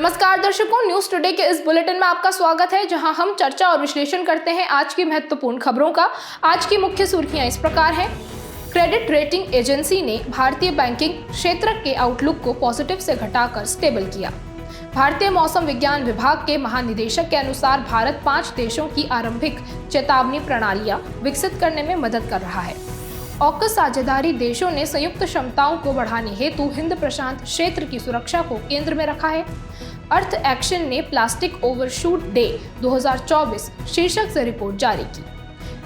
नमस्कार दर्शकों, news today के इस बुलेटिन में आपका स्वागत है, जहां हम चर्चा और विश्लेषण करते हैं आज की महत्वपूर्ण खबरों का। आज की मुख्य सुर्खियां इस प्रकार हैं। क्रेडिट रेटिंग एजेंसी ने भारतीय बैंकिंग क्षेत्र के आउटलुक को पॉजिटिव से घटाकर स्टेबल किया। भारतीय मौसम विज्ञान विभाग के महानिदेशक के अनुसार भारत 5 देशों की आरंभिक चेतावनी प्रणालियां विकसित करने में मदद कर रहा है। ऑकस साझेदारी देशों ने संयुक्त क्षमताओं को बढ़ाने हेतु हिंद प्रशांत क्षेत्र की सुरक्षा को केंद्र में रखा है। अर्थ एक्शन ने प्लास्टिक ओवरशूट डे 2024 शीर्षक से रिपोर्ट जारी की।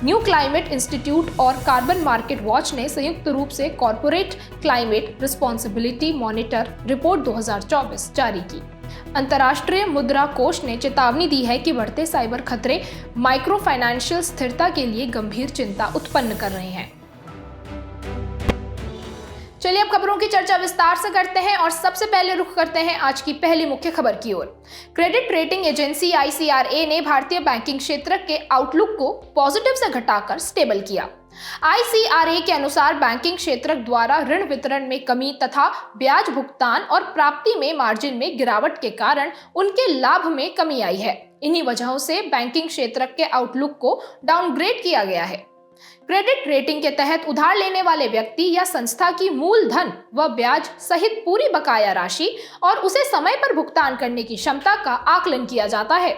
न्यू क्लाइमेट इंस्टीट्यूट और कार्बन मार्केट वॉच ने संयुक्त रूप से corporate climate responsibility monitor report 2024 जारी की। अंतर्राष्ट्रीय मुद्रा कोष ने चेतावनी दी है कि बढ़ते साइबर खतरे माइक्रो फाइनेंशियल स्थिरता के लिए गंभीर चिंता उत्पन्न कर रहे हैं। चलिए अब खबरों की चर्चा विस्तार से करते हैं और सबसे पहले रुख करते हैं आज की पहली मुख्य खबर की ओर। क्रेडिट रेटिंग एजेंसी ICRA ने भारतीय बैंकिंग क्षेत्र के आउटलुक को पॉजिटिव से घटाकर स्टेबल किया। ICRA के अनुसार बैंकिंग क्षेत्र द्वारा ऋण वितरण में कमी तथा ब्याज भुगतान और प्राप्ति में मार्जिन में गिरावट के कारण उनके लाभ में कमी आई है। इन्हीं वजहों से बैंकिंग क्षेत्र के आउटलुक को डाउनग्रेड किया गया है। क्रेडिट रेटिंग के तहत उधार लेने वाले व्यक्ति या संस्था की मूलधन व ब्याज सहित पूरी बकाया राशि और उसे समय पर भुगतान करने की क्षमता का आकलन किया जाता है।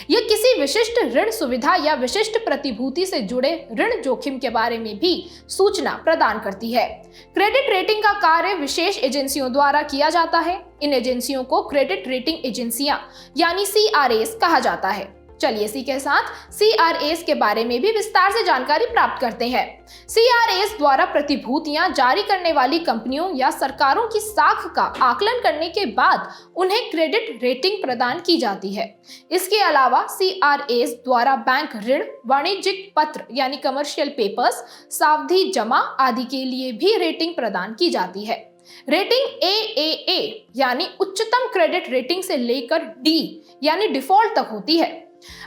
यह किसी विशिष्ट ऋण सुविधा या विशिष्ट प्रतिभूति से जुड़े ऋण जोखिम के बारे में भी सूचना प्रदान करती है। क्रेडिट रेटिंग का कार्य विशेष एजेंसियों द्वारा किया जाता है। इन एजेंसियों को क्रेडिट रेटिंग एजेंसियां यानी CRAs कहा जाता है। चलिए इसी के साथ CRAs के बारे में भी विस्तार से जानकारी प्राप्त करते हैं। CRAs द्वारा प्रतिभूतियां जारी करने वाली कंपनियों या सरकारों की साख का आकलन करने के बाद उन्हें क्रेडिट रेटिंग प्रदान की जाती है। इसके अलावा CRAs द्वारा बैंक ऋण, वाणिज्यिक पत्र यानी कमर्शियल पेपर्स, सावधि जमा आदि के लिए भी रेटिंग प्रदान की जाती है। रेटिंग AAA यानी उच्चतम क्रेडिट रेटिंग से लेकर D यानी डिफॉल्ट तक होती है।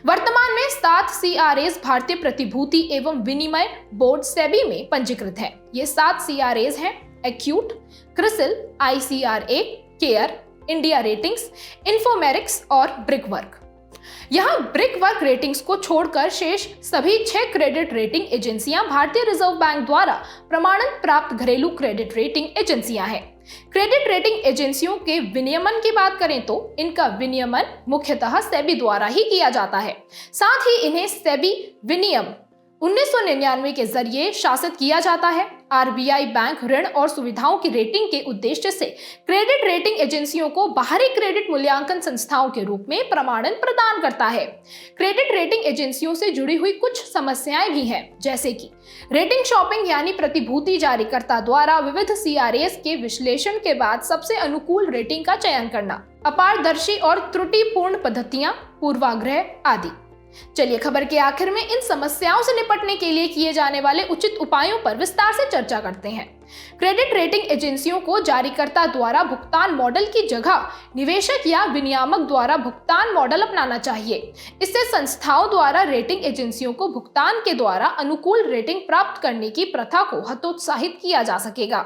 वर्तमान में 7 CRAs भारतीय प्रतिभूति एवं विनिमय बोर्ड सेबी में पंजीकृत है। ये 7 CRAs हैं: एक्यूट, क्रिसिल, ICRA, केयर, इंडिया रेटिंग्स, इन्फोमेरिक्स और ब्रिकवर्क। यहाँ ब्रिकवर्क रेटिंग्स को छोड़कर शेष सभी 6 क्रेडिट रेटिंग एजेंसियां भारतीय रिजर्व बैंक द्वारा प्रमाणन प्राप्त घरेलू क्रेडिट रेटिंग एजेंसियां हैं। क्रेडिट रेटिंग एजेंसियों के विनियमन की बात करें तो इनका विनियमन मुख्यतः सेबी द्वारा ही किया जाता है। साथ ही इन्हें सेबी विनियम 1999 के जरिए शासित किया जाता है। RBI बैंक ऋण और सुविधाओं की रेटिंग के उद्देश्य से क्रेडिट रेटिंग एजेंसियों को बाहरी क्रेडिट मूल्यांकन संस्थाओं के रूप में प्रमाणन प्रदान करता है। क्रेडिट रेटिंग एजेंसियों से जुड़ी हुई कुछ समस्याएं भी हैं, जैसे कि रेटिंग शॉपिंग यानी प्रतिभूति जारीकर्ता द्वारा विविध CRAs के विश्लेषण के बाद सबसे अनुकूल रेटिंग का चयन करना, अपारदर्शी और त्रुटिपूर्ण पद्धतियां, पूर्वाग्रह आदि। चलिए खबर के आखिर में इन समस्याओं से निपटने के लिए किए जाने वाले उचित उपायों पर विस्तार से चर्चा करते हैं। क्रेडिट रेटिंग एजेंसियों को जारीकर्ता द्वारा भुगतान मॉडल की जगह निवेशक या विनियामक द्वारा भुगतान मॉडल अपनाना चाहिए। इससे संस्थाओं द्वारा रेटिंग एजेंसियों को भुगतान के द्वारा अनुकूल रेटिंग प्राप्त करने की प्रथा को हतोत्साहित किया जा सकेगा।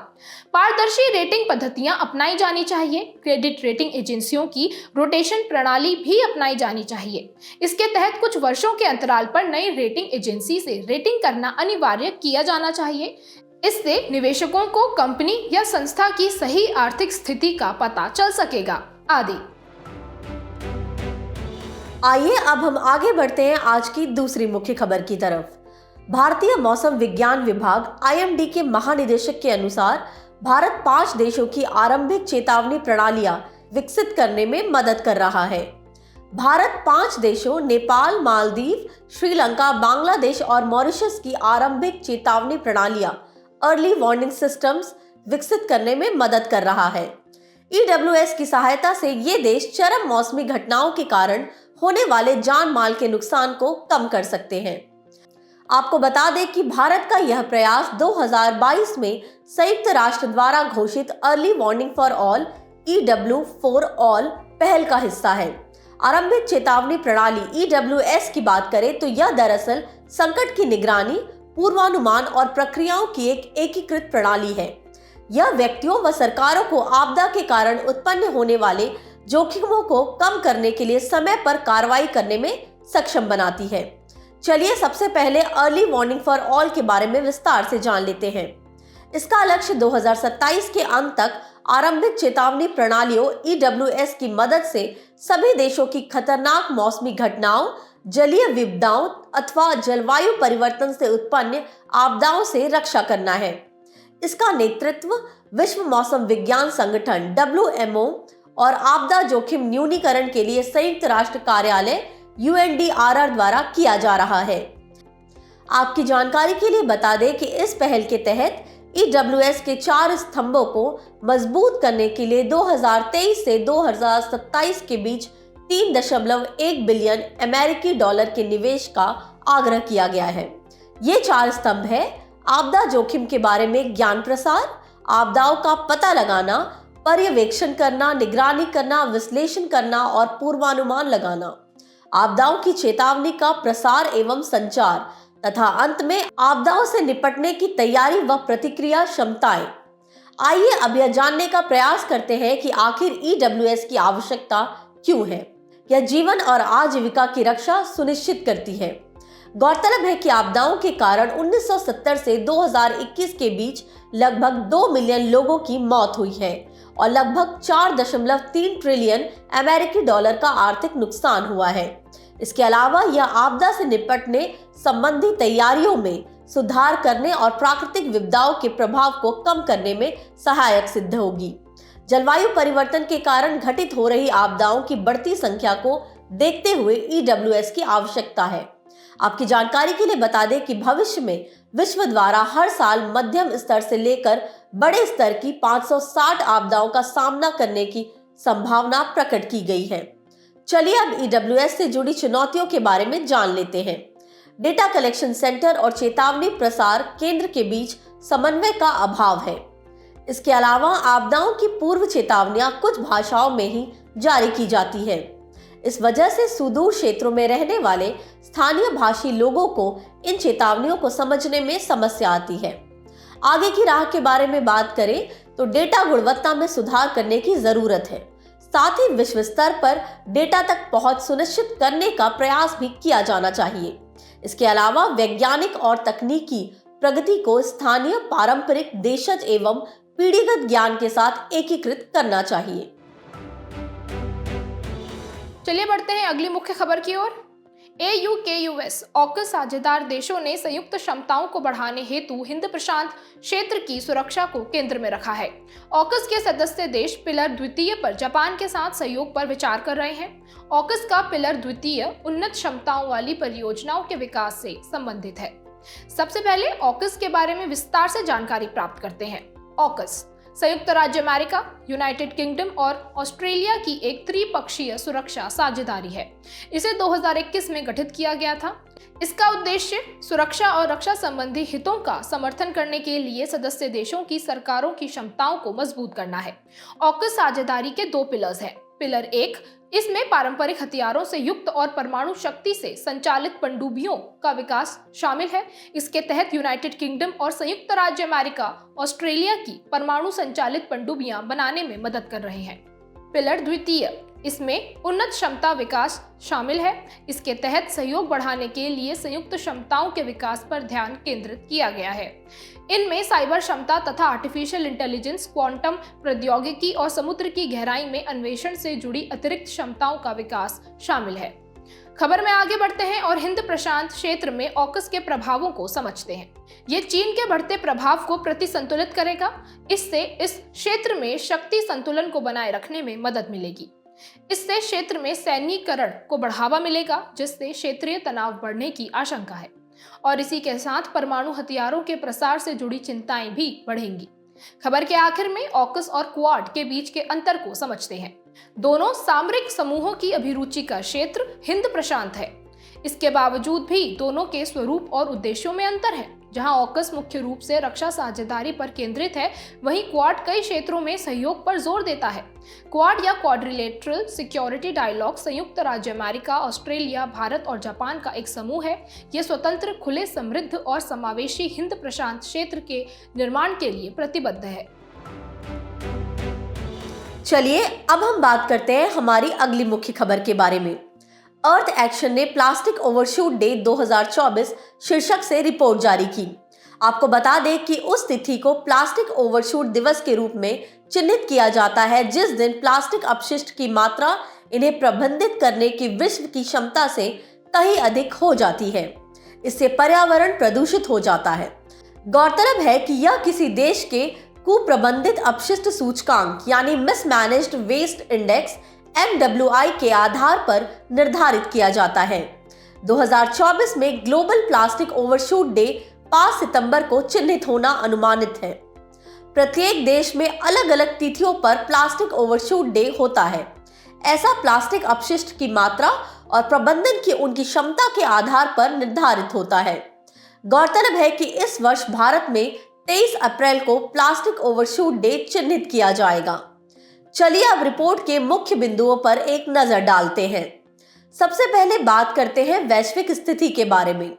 पारदर्शी रेटिंग पद्धतियां अपनाई जानी चाहिए। क्रेडिट रेटिंग एजेंसियों की रोटेशन प्रणाली भी अपनाई जानी चाहिए। इसके तहत कुछ वर्षों के अंतराल पर नई रेटिंग एजेंसी से रेटिंग करना अनिवार्य किया जाना चाहिए। इससे निवेशकों को कंपनी या संस्था की सही आर्थिक स्थिति का पता चल सकेगा आदि। आइए अब हम आगे बढ़ते हैं आज की दूसरी मुख्य खबर की तरफ। भारतीय मौसम विज्ञान विभाग IMD के महानिदेशक के अनुसार भारत 5 देशों की आरंभिक चेतावनी प्रणालियां विकसित करने में मदद कर रहा है। भारत 5 देशों नेपाल, मालदीव, श्रीलंका, बांग्लादेश और मॉरिशस की आरंभिक चेतावनी प्रणालियां अर्ली वार्निंग सिस्टम्स विकसित करने में मदद कर रहा है। EWS की सहायता से ये देश चरम मौसमी घटनाओं के कारण होने वाले जान माल के नुकसान को कम कर सकते हैं। आपको बता दें कि भारत का यह प्रयास 2022 में संयुक्त राष्ट्र द्वारा घोषित early warning for all EW for all पहल का हिस्सा है। आरंभिक चेतावनी प्रणाली EWS की बात करें तो यह दरअसल संकट की निगरानी, पूर्वानुमान और प्रक्रियाओं की एक एकीकृत प्रणाली है। यह व्यक्तियों व सरकारों को आपदा के कारण उत्पन्न होने वाले जोखिमों को कम करने के लिए समय पर कार्रवाई करने में सक्षम बनाती है। चलिए सबसे पहले अर्ली वार्निंग फॉर ऑल के बारे में विस्तार से जान लेते हैं। इसका लक्ष्य 2027 के अंत तक आरंभिक चेतावनी प्रणालियों EWS की मदद से सभी देशों की खतरनाक मौसमी घटनाओं, जलीय विपदाओं अथवा जलवायु परिवर्तन से उत्पन्न आपदाओं से रक्षा करना है। इसका नेतृत्व विश्व मौसम विज्ञान संगठन WMO और आपदा जोखिम न्यूनीकरण के लिए संयुक्त राष्ट्र कार्यालय UNDRR द्वारा किया जा रहा है। आपकी जानकारी के लिए बता दें कि इस पहल के तहत EWS के 4 स्तंभों को मजबूत करने के लिए 2023 से 2027 के बीच 3.1 बिलियन अमेरिकी डॉलर के निवेश का आग्रह किया गया है। ये 4 स्तंभ है: आपदा जोखिम के बारे में ज्ञान प्रसार, आपदाओं का पता लगाना, पर्यवेक्षण करना, निगरानी करना, विश्लेषण करना और पूर्वानुमान लगाना, आपदाओं की चेतावनी का प्रसार एवं संचार तथा अंत में आपदाओं से निपटने की तैयारी व प्रतिक्रिया क्षमताएं। आइए अब यह जानने का प्रयास करते हैं कि आखिर EWS की आवश्यकता क्यों है। यह जीवन और आजीविका की रक्षा सुनिश्चित करती है। गौरतलब है कि आपदाओं के कारण 1970 से 2021 के बीच लगभग 2 मिलियन लोगों की मौत हुई है और लगभग 4.3 ट्रिलियन अमेरिकी डॉलर का आर्थिक नुकसान हुआ है। इसके अलावा यह आपदा से निपटने संबंधी तैयारियों में सुधार करने और प्राकृतिक विपदाओं के प्रभाव को कम करने में सहायक सिद्ध होगी। जलवायु परिवर्तन के कारण घटित हो रही आपदाओं की बढ़ती संख्या को देखते हुए EWS की आवश्यकता है। आपकी जानकारी के लिए बता दें कि भविष्य में विश्व द्वारा हर साल मध्यम स्तर से लेकर बड़े स्तर की 560 आपदाओं का सामना करने की संभावना प्रकट की गई है। चलिए अब EWS से जुड़ी चुनौतियों के बारे में जान लेते हैं। डेटा कलेक्शन सेंटर और चेतावनी प्रसार केंद्र के बीच समन्वय का अभाव है। इसके अलावा आपदाओं की पूर्व चेतावनियां कुछ भाषाओं में ही जारी की जाती है। इस वजह से सुदूर क्षेत्रों में रहने वाले स्थानीय भाषी लोगों को इन चेतावनियों को समझने में समस्या आती है। आगे की राह के बारे में बात करें तो डेटा गुणवत्ता में सुधार करने की जरूरत है। साथ ही विश्व स्तर पर डेटा तक पहुंच सुनिश्चित करने का प्रयास भी किया जाना चाहिए। इसके अलावा वैज्ञानिक और तकनीकी प्रगति को स्थानीय, पारंपरिक, देशज एवं पीढ़ीगत ज्ञान के साथ एकीकृत करना चाहिए। चलिए बढ़ते हैं अगली मुख्य खबर की ओर। AUKUS ऑकस साझेदार देशों ने संयुक्त क्षमताओं को बढ़ाने हेतु हिंद प्रशांत क्षेत्र की सुरक्षा को केंद्र में रखा है। ऑकस के सदस्य देश पिलर द्वितीय पर जापान के साथ सहयोग पर विचार कर रहे हैं। ऑकस का पिलर द्वितीय उन्नत क्षमताओं वाली परियोजनाओं के विकास से संबंधित है। सबसे पहले ऑकस के बारे में विस्तार से जानकारी प्राप्त करते हैं। ऑकस संयुक्त राज्य अमेरिका, यूनाइटेड किंगडम और ऑस्ट्रेलिया की एक त्रिपक्षीय सुरक्षा साझेदारी है। इसे 2021 में गठित किया गया था। इसका उद्देश्य सुरक्षा और रक्षा संबंधी हितों का समर्थन करने के लिए सदस्य देशों की सरकारों की क्षमताओं को मजबूत करना है। ऑकस साझेदारी के 2 पिलर्स हैं। पिलर 1, इसमें पारंपरिक हथियारों से युक्त और परमाणु शक्ति से संचालित पनडुब्बियों का विकास शामिल है। इसके तहत यूनाइटेड किंगडम और संयुक्त राज्य अमेरिका ऑस्ट्रेलिया की परमाणु संचालित पनडुब्बियां बनाने में मदद कर रहे हैं। पिलर द्वितीय, इसमें उन्नत क्षमता विकास शामिल है। इसके तहत सहयोग बढ़ाने के लिए संयुक्त क्षमताओं के विकास पर ध्यान केंद्रित किया गया है। इनमें साइबर क्षमता तथा आर्टिफिशियल इंटेलिजेंस, क्वांटम प्रौद्योगिकी और समुद्र की गहराई में अन्वेषण से जुड़ी अतिरिक्त क्षमताओं का विकास शामिल है। खबर में आगे बढ़ते हैं और हिंद प्रशांत क्षेत्र में ऑकस के प्रभावों को समझते हैं। ये चीन के बढ़ते प्रभाव को प्रतिसंतुलित करेगा। इससे इस क्षेत्र में शक्ति संतुलन को बनाए रखने में मदद मिलेगी। इससे क्षेत्र में सैन्यीकरण को बढ़ावा मिलेगा, जिससे क्षेत्रीय तनाव बढ़ने की आशंका है और इसी के साथ परमाणु हथियारों के प्रसार से जुड़ी चिंताएं भी बढ़ेंगी। खबर के आखिर में ऑकस और क्वाड के बीच के अंतर को समझते हैं। दोनों सामरिक समूहों की अभिरुचि का क्षेत्र हिंद प्रशांत है। इसके बावजूद भी दोनों के स्वरूप और उद्देश्यों में अंतर है। जहां ऑकस मुख्य रूप से रक्षा साझेदारी पर केंद्रित है, वहीं क्वाड कई क्षेत्रों में सहयोग पर जोर देता है। क्वाड या क्वाड्रिलेटरल सिक्योरिटी डायलॉग संयुक्त राज्य अमेरिका, ऑस्ट्रेलिया, भारत और जापान का एक समूह है। यह स्वतंत्र, खुले, समृद्ध और समावेशी हिंद प्रशांत क्षेत्र के निर्माण के लिए प्रतिबद्ध है। चलिए अब हम बात करते हैं हमारी अगली मुख्य खबर के बारे में। अर्थ एक्शन ने प्लास्टिक ओवरशूट डे 2024 शीर्षक से रिपोर्ट जारी की। आपको बता दें कि उस तिथि को प्लास्टिक ओवरशूट दिवस के रूप में चिन्हित किया जाता है जिस दिन प्लास्टिक अपशिष्ट की मात्रा इन्हें प्रबंधित करने की विश्व की क्षमता से कहीं अधिक हो जाती है। इससे पर्यावरण प्रदूषित हो जाता है। गौरतलब है कि यह किसी देश के कुप्रबंधित अपशिष्ट सूचकांक यानी मिसमैनेज्ड वेस्ट इंडेक्स MWI के आधार पर निर्धारित किया जाता है। 2024 में ग्लोबल प्लास्टिक ओवरशूट डे 5 सितंबर को चिन्हित होना अनुमानित है। प्रत्येक देश में अलग अलग तिथियों पर प्लास्टिक ओवरशूट डे होता है। ऐसा प्लास्टिक अपशिष्ट की मात्रा और प्रबंधन की उनकी क्षमता के आधार पर निर्धारित होता है। गौरतलब है कि इस वर्ष भारत में 23 अप्रैल को प्लास्टिक ओवरशूट डे चिन्हित किया जाएगा। चलिए अब रिपोर्ट के मुख्य बिंदुओं पर एक नजर डालते हैं। सबसे पहले बात करते हैं वैश्विक स्थिति के बारे में।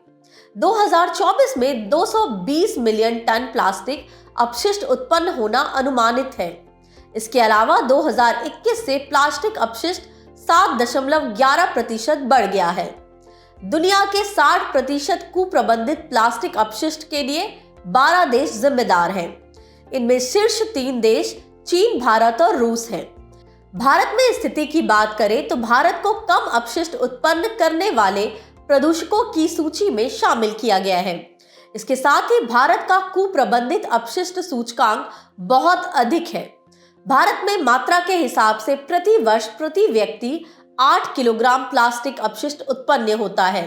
2024 में 220 मिलियन टन प्लास्टिक अपशिष्ट उत्पन्न होना अनुमानित है। इसके अलावा 2021 से प्लास्टिक अपशिष्ट 7.11% बढ़ गया है। दुनिया के 60% कुप्रबंधित प्लास्टिक अपशिष्ट के लिए 12 देश जिम्मेदार हैं। इनमें शीर्ष 3 देश चीन, भारत और रूस हैं। भारत में स्थिति की बात करें तो भारत को कम अपशिष्ट उत्पन्न करने वाले प्रदूषकों की सूची में शामिल किया गया है। इसके साथ ही भारत का कुप्रबंधित अपशिष्ट सूचकांक बहुत अधिक है। भारत में मात्रा के हिसाब से प्रति वर्ष प्रति व्यक्ति 8 किलोग्राम प्लास्टिक अपशिष्ट उत्पन्न होता है।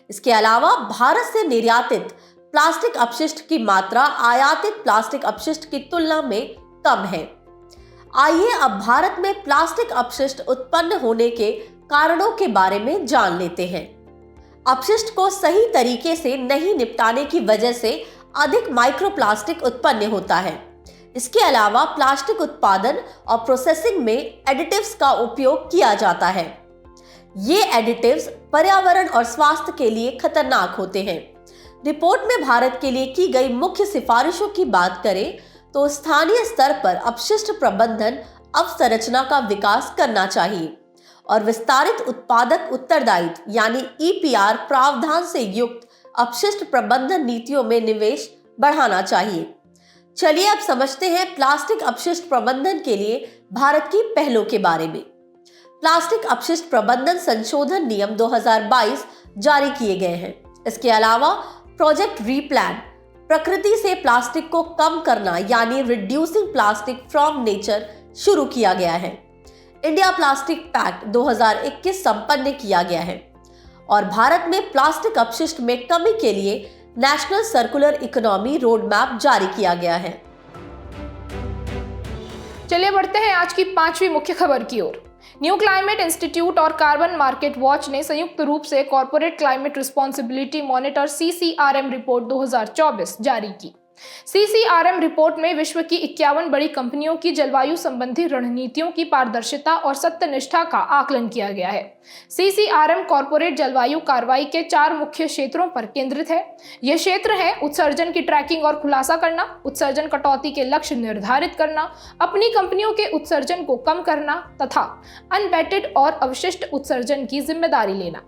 इसके अलावा भारत से निर्यातित प्लास्टिक अपशिष्ट की मात्रा आयातित प्लास्टिक अपशिष्ट की तुलना में कम है। आइए अब भारत में प्लास्टिक अपशिष्ट उत्पन्न होने के कारणों के बारे में जान लेते हैं। अपशिष्ट को सही तरीके से नहीं निपटाने की वजह से अधिक माइक्रोप्लास्टिक उत्पन्न होता है। इसके अलावा प्लास्टिक उत्पादन और प्रोसेसिंग में एडिटिव्स का उपयोग किया जाता है। ये एडिटिव्स पर्यावरण और स्वास्थ्य के लिए खतरनाक होते हैं। रिपोर्ट में भारत के लिए की गई मुख्य सिफारिशों की बात करें तो स्थानीय स्तर पर अपशिष्ट प्रबंधन अवसंरचना का विकास करना चाहिए और विस्तारित उत्पादक उत्तरदायित्व यानी EPR प्रावधान से युक्त अपशिष्ट प्रबंधन नीतियों में निवेश बढ़ाना चाहिए। चलिए अब समझते हैं प्लास्टिक अपशिष्ट प्रबंधन के लिए भारत की पहलों के बारे में। प्लास्टिक अपशिष्ट प्रबंधन संशोधन नियम 2022 जारी किए गए हैं। इसके अलावा प्रोजेक्ट रीप्लान प्रकृति से प्लास्टिक को कम करना यानी रिड्यूसिंग प्लास्टिक फ्रॉम नेचर शुरू किया गया है। इंडिया प्लास्टिक पैक्ट 2021 संपन्न किया गया है और भारत में प्लास्टिक अपशिष्ट में कमी के लिए national circular economy road map जारी किया गया है। चलिए बढ़ते हैं आज की 5वीं मुख्य खबर की ओर। न्यू क्लाइमेट इंस्टीट्यूट और कार्बन मार्केट वॉच ने संयुक्त रूप से corporate climate responsibility monitor CCRM report 2024 जारी की। CCRM रिपोर्ट में विश्व की 51 बड़ी कंपनियों की जलवायु संबंधी रणनीतियों की पारदर्शिता और सत्यनिष्ठा का आकलन किया गया है। CCRM कॉर्पोरेट जलवायु कार्रवाई के 4 मुख्य क्षेत्रों पर केंद्रित है। ये क्षेत्र हैं उत्सर्जन की ट्रैकिंग और खुलासा करना, उत्सर्जन कटौती के लक्ष्य निर्धारित करना, अपनी कंपनियों के उत्सर्जन को कम करना तथा अनबेटेड और अवशिष्ट उत्सर्जन की जिम्मेदारी लेना।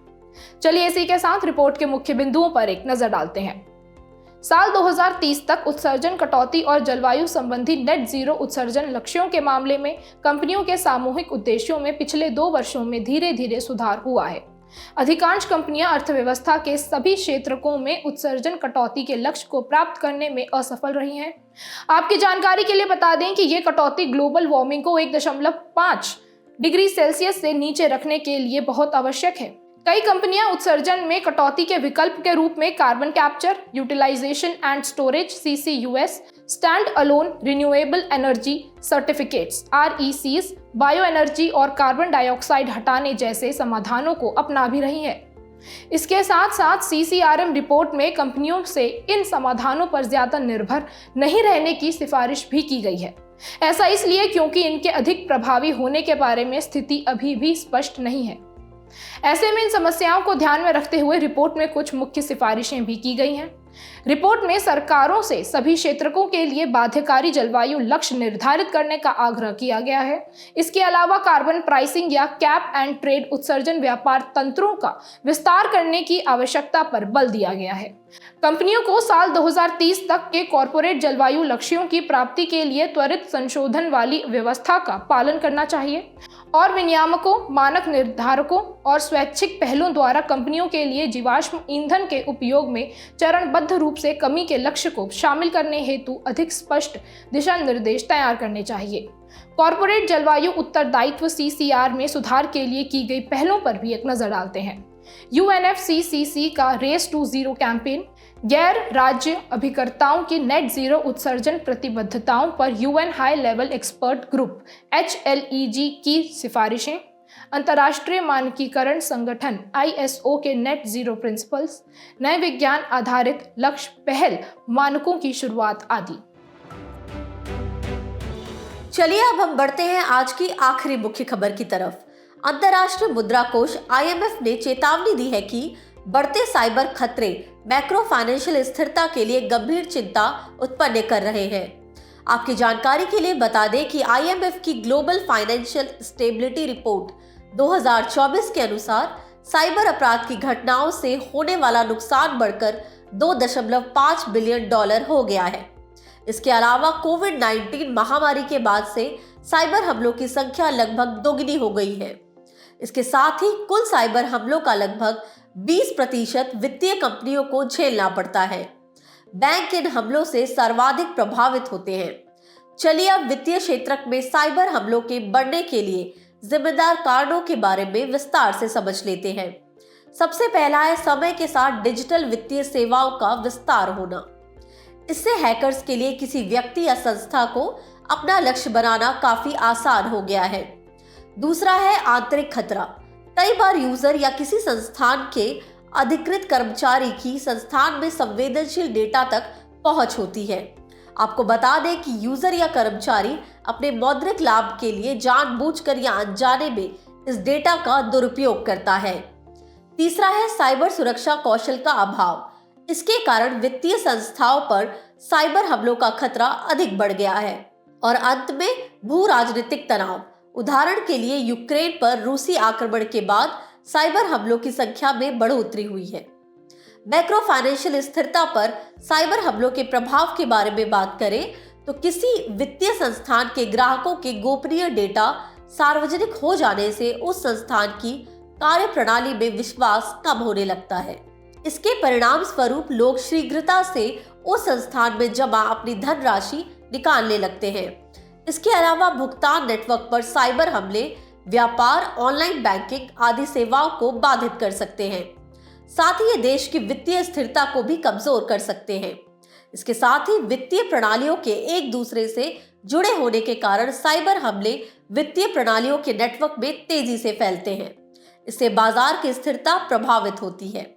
चलिए इसी के साथ रिपोर्ट के मुख्य बिंदुओं पर एक नजर डालते हैं। साल 2030 तक उत्सर्जन कटौती और जलवायु संबंधी नेट जीरो उत्सर्जन लक्ष्यों के मामले में कंपनियों के सामूहिक उद्देश्यों में पिछले 2 वर्षों में धीरे धीरे सुधार हुआ है। अधिकांश कंपनियां अर्थव्यवस्था के सभी क्षेत्रों में उत्सर्जन कटौती के लक्ष्य को प्राप्त करने में असफल रही हैं। आपकी जानकारी के लिए बता दें कि ये कटौती ग्लोबल वार्मिंग को 1.5 डिग्री सेल्सियस से नीचे रखने के लिए बहुत आवश्यक है। कई कंपनियां उत्सर्जन में कटौती के विकल्प के रूप में carbon capture, utilization and storage CCUS, stand alone renewable energy certificates RECs, bio energy और कार्बन डाइऑक्साइड हटाने जैसे समाधानों को अपना भी रही है। इसके साथ साथ CCRM रिपोर्ट में कंपनियों से इन समाधानों पर ज्यादा निर्भर नहीं रहने की सिफारिश भी की गई है। ऐसा इसलिए क्योंकि इनके अधिक प्रभावी होने के बारे में स्थिति अभी भी स्पष्ट नहीं है। ऐसे में इन समस्याओं को ध्यान में रखते हुए रिपोर्ट में कुछ मुख्य सिफारिशें भी की गई हैं। रिपोर्ट में सरकारों से सभी क्षेत्रकों के लिए बाध्यकारी जलवायु लक्ष्य निर्धारित करने का आग्रह किया गया है। इसके अलावा कार्बन प्राइसिंग या कैप एंड ट्रेड उत्सर्जन व्यापार तंत्रों का विस्तार करने की आवश्यकता पर बल दिया गया है। कंपनियों को साल 2030 तक के कॉर्पोरेट जलवायु लक्ष्यों की प्राप्ति के लिए त्वरित संशोधन वाली व्यवस्था का पालन करना चाहिए और विनियामकों, मानक निर्धारकों और स्वैच्छिक पहलों द्वारा कंपनियों के लिए जीवाश्म ईंधन के उपयोग में चरणबद्ध रूप से कमी के लक्ष्य को शामिल करने हेतु अधिक स्पष्ट दिशा निर्देश तैयार करने चाहिए। कॉर्पोरेट जलवायु उत्तरदायित्व CCR में सुधार के लिए की गई पहलों पर भी एक नजर डालते हैं। UNFCCC का रेस टू जीरो कैंपेन, गैर राज्य अभिकर्ताओं की नेट जीरो उत्सर्जन प्रतिबद्धताओं पर UN high level expert group HLEG की सिफारिशें, अंतर्राष्ट्रीय मानकीकरण संगठन ISO के नेट जीरो प्रिंसिपल्स, नए विज्ञान आधारित लक्ष्य पहल मानकों की शुरुआत आदि। चलिए अब हम बढ़ते हैं आज की आखिरी मुख्य खबर की तरफ। अंतर्राष्ट्रीय मुद्रा कोष IMF ने चेतावनी दी है कि बढ़ते साइबर खतरे मैक्रो फाइनेंशियल स्थिरता के लिए गंभीर चिंता उत्पन्न कर रहे हैं। आपकी जानकारी के लिए बता दें कि IMF की ग्लोबल फाइनेंशियल स्टेबिलिटी रिपोर्ट 2024 के अनुसार साइबर अपराध की घटनाओं से होने वाला नुकसान बढ़कर $2.5 बिलियन हो गया है। इसके अलावा कोविड-19 महामारी के बाद से साइबर हमलों की संख्या लगभग दोगुनी हो गई है। इसके साथ ही कुल साइबर हमलों का लगभग 20% वित्तीय कंपनियों को झेलना पड़ता है। बैंक इन हमलों से सर्वाधिक प्रभावित होते हैं। चलिए अब वित्तीय क्षेत्र में साइबर हमलों के बढ़ने के लिए जिम्मेदार कारणों के बारे में विस्तार से समझ लेते हैं। सबसे पहला है समय के साथ डिजिटल वित्तीय सेवाओं का विस्तार होना। इससे हैकर्स के लिए किसी व्यक्ति या संस्था को अपना लक्ष्य बनाना काफी आसान हो गया है। दूसरा है आंतरिक खतरा। कई बार यूजर या किसी संस्थान के अधिकृत कर्मचारी की संस्थान में संवेदनशील डेटा तक पहुंच होती है। आपको बता दें कि यूजर या कर्मचारी अपने मौद्रिक लाभ के लिए जानबूझकर या अनजाने में इस डेटा का दुरुपयोग करता है। तीसरा है साइबर सुरक्षा कौशल का अभाव। इसके कारण वित्तीय संस्थाओं पर साइबर हमलों का खतरा अधिक बढ़ गया है। और अंत में भू राजनीतिक तनाव। उदाहरण के लिए यूक्रेन पर रूसी आक्रमण के बाद साइबर हमलों की संख्या में बढ़ोतरी हुई है। मैक्रो फाइनेंशियल स्थिरता पर साइबर हमलों के प्रभाव के बारे में बात करें तो किसी वित्तीय संस्थान के ग्राहकों के गोपनीय डेटा सार्वजनिक हो जाने से उस संस्थान की कार्यप्रणाली में विश्वास कम होने लगता है। इसके परिणाम स्वरूप लोग शीघ्रता से उस संस्थान में जमा अपनी धनराशि निकालने लगते हैं। इसके अलावा भुगतान नेटवर्क पर साइबर हमले व्यापार, ऑनलाइन बैंकिंग आदि सेवाओं को बाधित कर सकते हैं। साथ ही ये देश की वित्तीय स्थिरता को भी कमजोर कर सकते हैं। इसके साथ ही वित्तीय प्रणालियों के एक दूसरे से जुड़े होने के कारण साइबर हमले वित्तीय प्रणालियों के नेटवर्क में तेजी से फैलते हैं। इससे बाजार की स्थिरता प्रभावित होती है।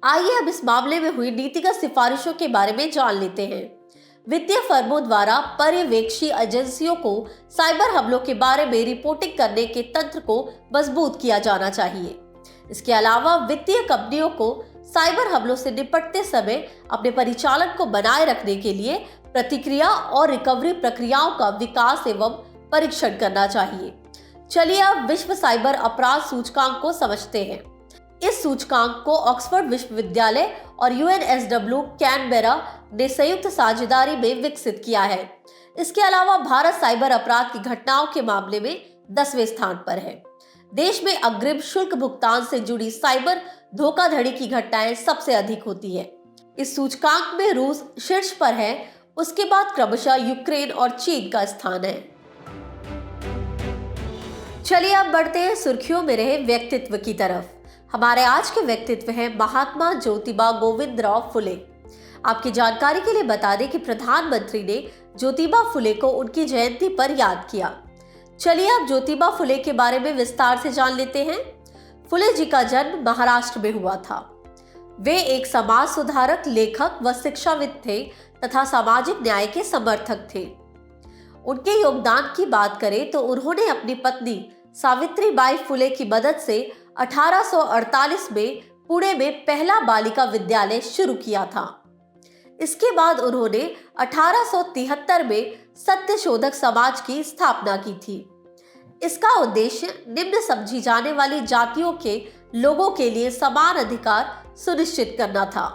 आइए अब इस मामले में हुई नीतिगत सिफारिशों के बारे में जान लेते हैं। वित्तीय फर्मों द्वारा पर्यवेक्षी एजेंसियों को साइबर हमलों के बारे में रिपोर्टिंग करने के तंत्र को मजबूत किया जाना चाहिए। इसके अलावा वित्तीय कंपनियों को साइबर हमलों से निपटते समय अपने परिचालन को बनाए रखने के लिए प्रतिक्रिया और रिकवरी प्रक्रियाओं का विकास एवं परीक्षण करना चाहिए। चलिए अब विश्व साइबर अपराध सूचकांक को समझते हैं। इस सूचकांक को ऑक्सफोर्ड विश्वविद्यालय और UNSW कैनबेरा ने संयुक्त साझेदारी में विकसित किया है। इसके अलावा भारत साइबर अपराध की घटनाओं के मामले में 10वें स्थान पर है। देश में अग्रिम शुल्क भुगतान से जुड़ी साइबर धोखाधड़ी की घटनाएं सबसे अधिक होती है। इस सूचकांक में रूस शीर्ष पर है, उसके बाद क्रमशः यूक्रेन और चीन का स्थान है। चलिए अब बढ़ते हैं सुर्खियों में रहे व्यक्तित्व की तरफ। हमारे आज के व्यक्तित्व हैं महात्मा ज्योतिबा गोविंदराव फुले। आपकी जानकारी के लिए बता दें कि प्रधानमंत्री ने ज्योतिबा फुले को उनकी जयंती पर याद किया। चलिए अब ज्योतिबा फुले के बारे में विस्तार से जान लेते हैं। फुले जी का जन्म महाराष्ट्र में हुआ था। वे एक समाज सुधारक, लेखक व शिक्षाविद थे तथा सामाजिक न्याय के समर्थक थे। उनके योगदान की बात करें तो उन्होंने अपनी पत्नी सावित्रीबाई फुले की मदद से 1848 में पुणे में पहला बालिका विद्यालय शुरू किया था। इसके बाद उन्होंने 1873 में सत्यशोधक समाज की स्थापना की थी। इसका उद्देश्य निम्न समझी जाने वाली जातियों के लोगों के लिए समान अधिकार सुनिश्चित करना था।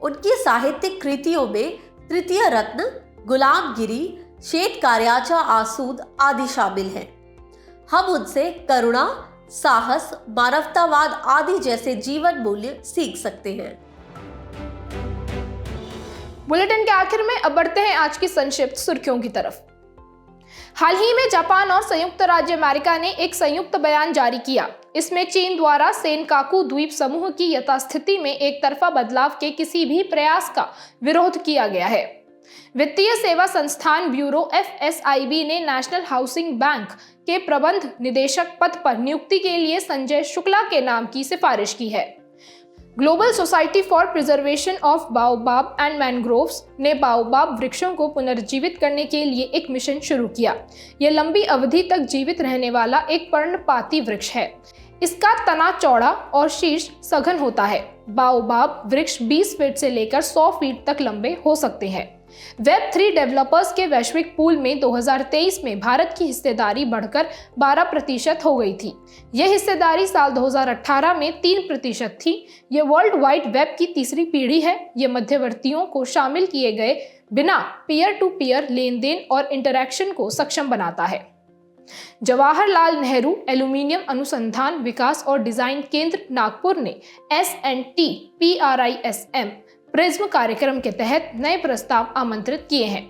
उनकी साहित्यिक कृतियों में तृतीय रत्न, गुलामगिरी, श्वेत कार्याचा आसूद आदि शामिल हैं। हम उनसे करुणा, साहस, मानवतावाद आदि जैसे जीवन मूल्य सीख सकते हैं। बुलेटिन के आखिर में अब बढ़ते हैं आज की संक्षिप्त सुर्खियों की तरफ। हाल ही में जापान और संयुक्त राज्य अमेरिका ने एक संयुक्त बयान जारी किया। इसमें चीन द्वारा सेनकाकू द्वीप समूह की यथास्थिति में एक तरफा बदलाव के किसी भी प्रयास का विरोध किया गया है। वित्तीय सेवा संस्थान ब्यूरो FSIB ने नेशनल हाउसिंग बैंक के प्रबंध निदेशक पद पर नियुक्ति के लिए संजय शुक्ला के नाम की सिफारिश की है। Global society for preservation of baobab and mangroves ने बाओबाब वृक्षों को पुनर्जीवित करने के लिए एक मिशन शुरू किया। यह लंबी अवधि तक जीवित रहने वाला एक पर्णपाती वृक्ष है। इसका तना चौड़ा और शीर्ष सघन होता है। बाओबाब वृक्ष 20 फीट से लेकर 100 फीट तक लंबे हो सकते हैं। Web3 डेवलपर्स के वैश्विक पूल में 2023 में भारत की हिस्सेदारी बढ़कर 12% हो गई थी। यह हिस्सेदारी साल 2018 में 3% थी। यह वर्ल्ड वाइड वेब की तीसरी पीढ़ी है। यह मध्यवर्तियों को शामिल किए गए बिना पीयर टू पीयर लेन देन और इंटरैक्शन को सक्षम बनाता है। जवाहरलाल नेहरू एल्यूमीनियम अनुसंधान विकास और डिजाइन केंद्र नागपुर ने S&T PRISM प्रिज्म कार्यक्रम के तहत नए प्रस्ताव आमंत्रित किए हैं।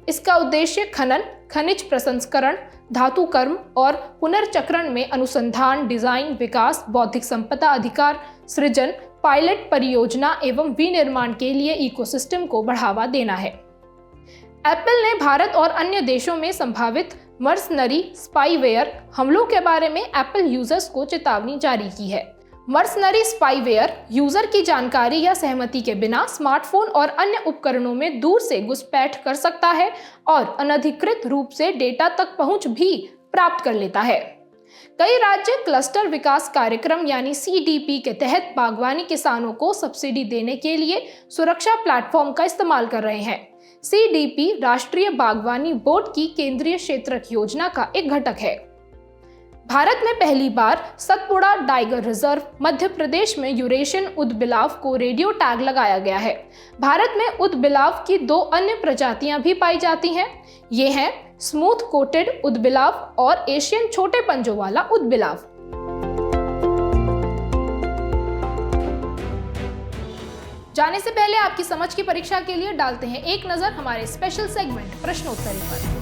इसका उद्देश्य खनन, खनिज प्रसंस्करण, धातु कर्म और पुनर्चक्रण में अनुसंधान, डिजाइन, विकास, बौद्धिक संपदा अधिकार सृजन, पायलट परियोजना एवं विनिर्माण के लिए इकोसिस्टम को बढ़ावा देना है। एप्पल ने भारत और अन्य देशों में संभावित मर्सनरी स्पाईवेयर हमलों के बारे में एप्पल यूजर्स को चेतावनी जारी की है। मर्सनरी स्पाईवेयर यूजर की जानकारी या सहमति के बिना स्मार्टफोन और अन्य उपकरणों में दूर से घुसपैठ कर सकता है और अनधिकृत रूप से डेटा तक पहुंच भी प्राप्त कर लेता है। कई राज्य क्लस्टर विकास कार्यक्रम यानी CDP के तहत बागवानी किसानों को सब्सिडी देने के लिए सुरक्षा प्लेटफॉर्म का इस्तेमाल कर रहे हैं। CDP राष्ट्रीय बागवानी बोर्ड की केंद्रीय क्षेत्रक योजना का एक घटक है। भारत में पहली बार सतपुड़ा टाइगर रिजर्व मध्य प्रदेश में यूरेशियन ऊदबिलाव को रेडियो टैग लगाया गया है। भारत में ऊदबिलाव की 2 अन्य प्रजातियां भी पाई जाती हैं। ये हैं स्मूथ कोटेड ऊदबिलाव और एशियन छोटे पंजों वाला ऊदबिलाव। जाने से पहले आपकी समझ की परीक्षा के लिए डालते हैं एक नजर हमारे स्पेशल सेगमेंट प्रश्नोत्तरी पर।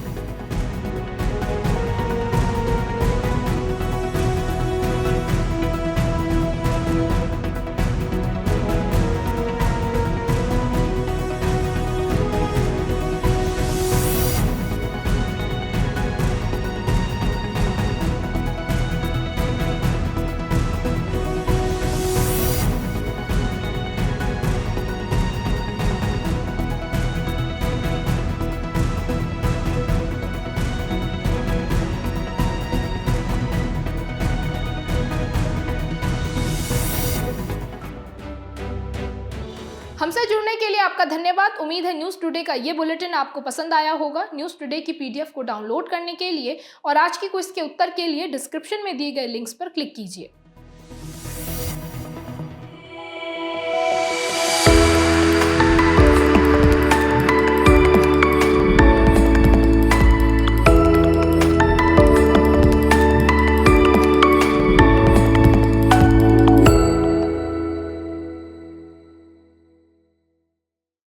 हमसे जुड़ने के लिए आपका धन्यवाद। उम्मीद है न्यूज़ टुडे का ये बुलेटिन आपको पसंद आया होगा। न्यूज़ टुडे की PDF को डाउनलोड करने के लिए और आज की क्विज के उत्तर के लिए डिस्क्रिप्शन में दिए गए लिंक्स पर क्लिक कीजिए।